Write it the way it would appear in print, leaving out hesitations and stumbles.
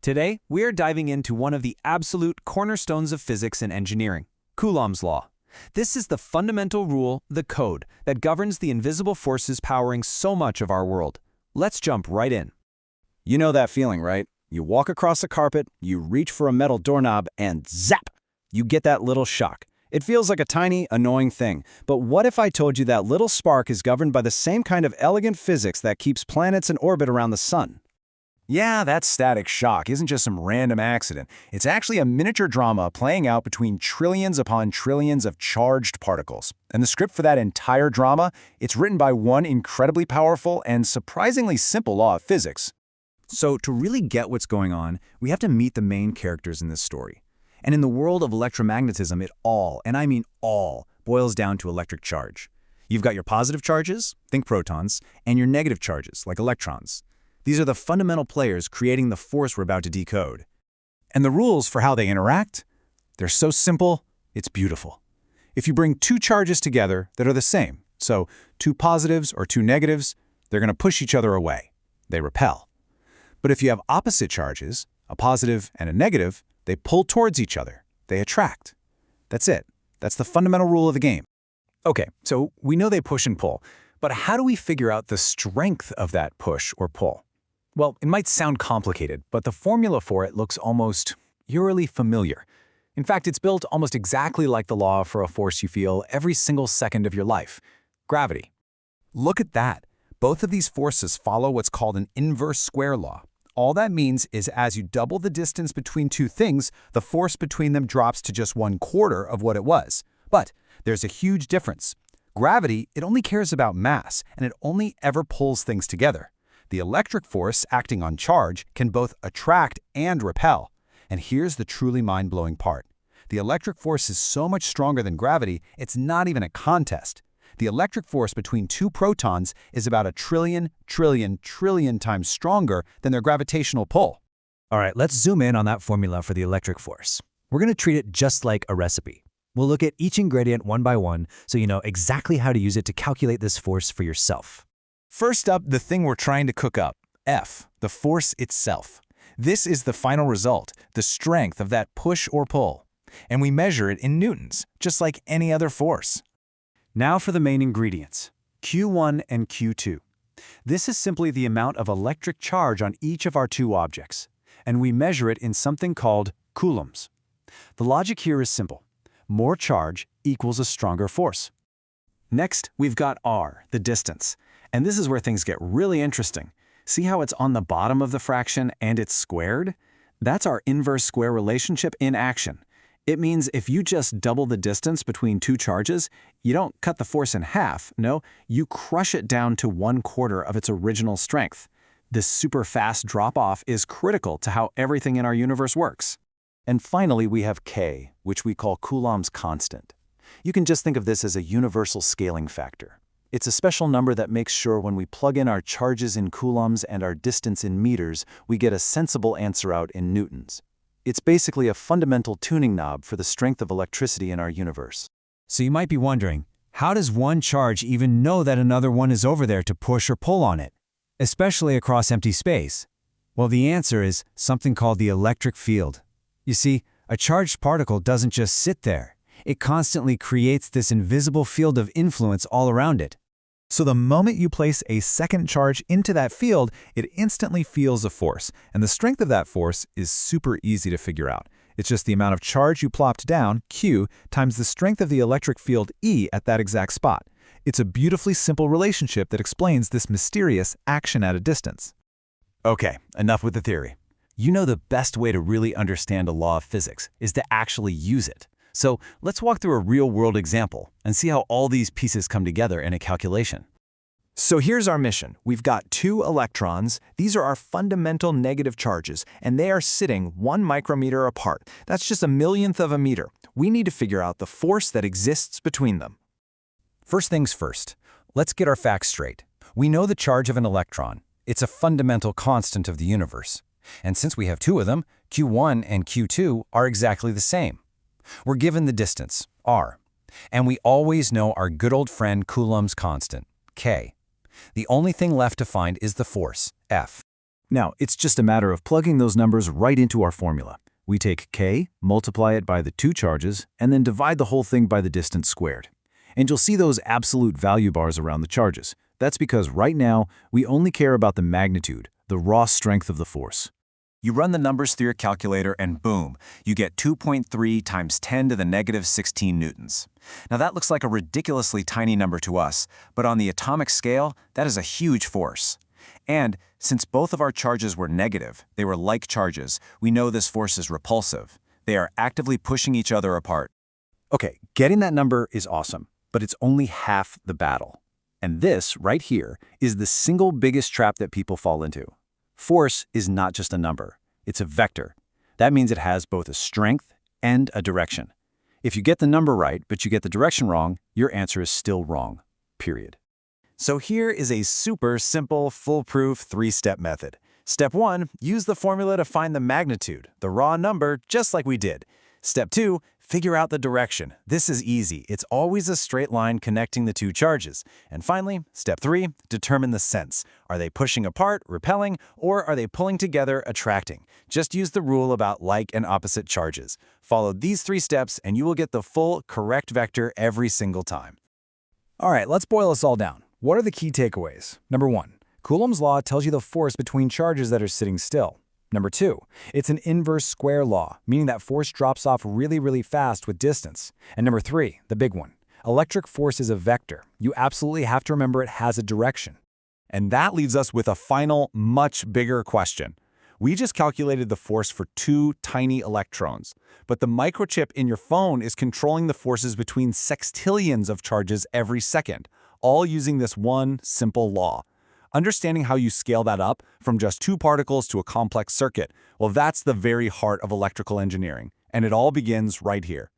Today, we are diving into one of the absolute cornerstones of physics and engineering, Coulomb's law. This is the fundamental rule, the code, that governs the invisible forces powering so much of our world. Let's jump right in. You know that feeling, right? You walk across a carpet, you reach for a metal doorknob, and zap! You get that little shock. It feels like a tiny, annoying thing. But what if I told you that little spark is governed by the same kind of elegant physics that keeps planets in orbit around the sun? Yeah, that static shock isn't just some random accident. It's actually a miniature drama playing out between trillions upon trillions of charged particles. And the script for that entire drama, it's written by one incredibly powerful and surprisingly simple law of physics. So to really get what's going on, we have to meet the main characters in this story. And in the world of electromagnetism, it all, and I mean all, boils down to electric charge. You've got your positive charges, think protons, and your negative charges, like electrons. These are the fundamental players creating the force we're about to decode. And the rules for how they interact? They're so simple, it's beautiful. If you bring two charges together that are the same, so two positives or two negatives, they're going to push each other away. They repel. But if you have opposite charges, a positive and a negative, they pull towards each other. They attract. That's it. That's the fundamental rule of the game. Okay, so we know they push and pull, but how do we figure out the strength of that push or pull? Well, it might sound complicated, but the formula for it looks almost eerily familiar. In fact, it's built almost exactly like the law for a force you feel every single second of your life: gravity. Look at that. Both of these forces follow what's called an inverse square law. All that means is as you double the distance between two things, the force between them drops to just 1/4 of what it was. But there's a huge difference. Gravity, it only cares about mass, and it only ever pulls things together. The electric force acting on charge can both attract and repel. And here's the truly mind-blowing part. The electric force is so much stronger than gravity, it's not even a contest. The electric force between two protons is about 1 trillion times stronger than their gravitational pull. All right, let's zoom in on that formula for the electric force. We're going to treat it just like a recipe. We'll look at each ingredient one by one so you know exactly how to use it to calculate this force for yourself. First up, the thing we're trying to cook up, F, the force itself. This is the final result, the strength of that push or pull. And we measure it in newtons, just like any other force. Now for the main ingredients, Q1 and Q2. This is simply the amount of electric charge on each of our two objects, and we measure it in something called coulombs. The logic here is simple. More charge equals a stronger force. Next, we've got R, the distance. And this is where things get really interesting. See how it's on the bottom of the fraction and it's squared? That's our inverse square relationship in action. It means if you just double the distance between two charges, you don't cut the force in half. No, you crush it down to 1/4 of its original strength. This super fast drop-off is critical to how everything in our universe works. And finally, we have K, which we call Coulomb's constant. You can just think of this as a universal scaling factor. It's a special number that makes sure when we plug in our charges in coulombs and our distance in meters, we get a sensible answer out in newtons. It's basically a fundamental tuning knob for the strength of electricity in our universe. So you might be wondering, how does one charge even know that another one is over there to push or pull on it, especially across empty space? Well, the answer is something called the electric field. You see, a charged particle doesn't just sit there. It constantly creates this invisible field of influence all around it. So the moment you place a second charge into that field, it instantly feels a force. And the strength of that force is super easy to figure out. It's just the amount of charge you plopped down, Q, times the strength of the electric field, E, at that exact spot. It's a beautifully simple relationship that explains this mysterious action at a distance. Okay, enough with the theory. You know the best way to really understand a law of physics is to actually use it. So let's walk through a real-world example and see how all these pieces come together in a calculation. So here's our mission. We've got two electrons. These are our fundamental negative charges, and they are sitting 1 micrometer apart. That's just a millionth of a meter. We need to figure out the force that exists between them. First things first, let's get our facts straight. We know the charge of an electron. It's a fundamental constant of the universe. And since we have two of them, Q1 and Q2 are exactly the same. We're given the distance, R, and we always know our good old friend Coulomb's constant, K. The only thing left to find is the force, F. Now, it's just a matter of plugging those numbers right into our formula. We take k, multiply it by the two charges, and then divide the whole thing by the distance squared. And you'll see those absolute value bars around the charges. That's because right now, we only care about the magnitude, the raw strength of the force. You run the numbers through your calculator and boom, you get 2.3 times 10 to the negative 16 newtons. Now that looks like a ridiculously tiny number to us, but on the atomic scale, that is a huge force. And since both of our charges were negative, they were like charges, we know this force is repulsive. They are actively pushing each other apart. Okay, getting that number is awesome, but it's only half the battle. And this, right here, is the single biggest trap that people fall into. Force is not just a number. It's a vector. That means it has both a strength and a direction. If you get the number right, but you get the direction wrong, your answer is still wrong. Period. So here is a super simple, foolproof three-step method. Step 1, use the formula to find the magnitude, the raw number, just like we did. Step 2, figure out the direction. This is easy. It's always a straight line connecting the two charges. And finally, step 3, determine the sense. Are they pushing apart, repelling, or are they pulling together, attracting? Just use the rule about like and opposite charges. Follow these 3 steps and you will get the full, correct vector every single time. All right, let's boil this all down. What are the key takeaways? Number 1, Coulomb's law tells you the force between charges that are sitting still. Number 2, it's an inverse square law, meaning that force drops off really fast with distance. And number 3, the big one, electric force is a vector. You absolutely have to remember it has a direction. And that leaves us with a final, much bigger question. We just calculated the force for 2 tiny electrons, but the microchip in your phone is controlling the forces between sextillions of charges every second, all using this one simple law. Understanding how you scale that up from just 2 particles to a complex circuit, well, that's the very heart of electrical engineering, and it all begins right here.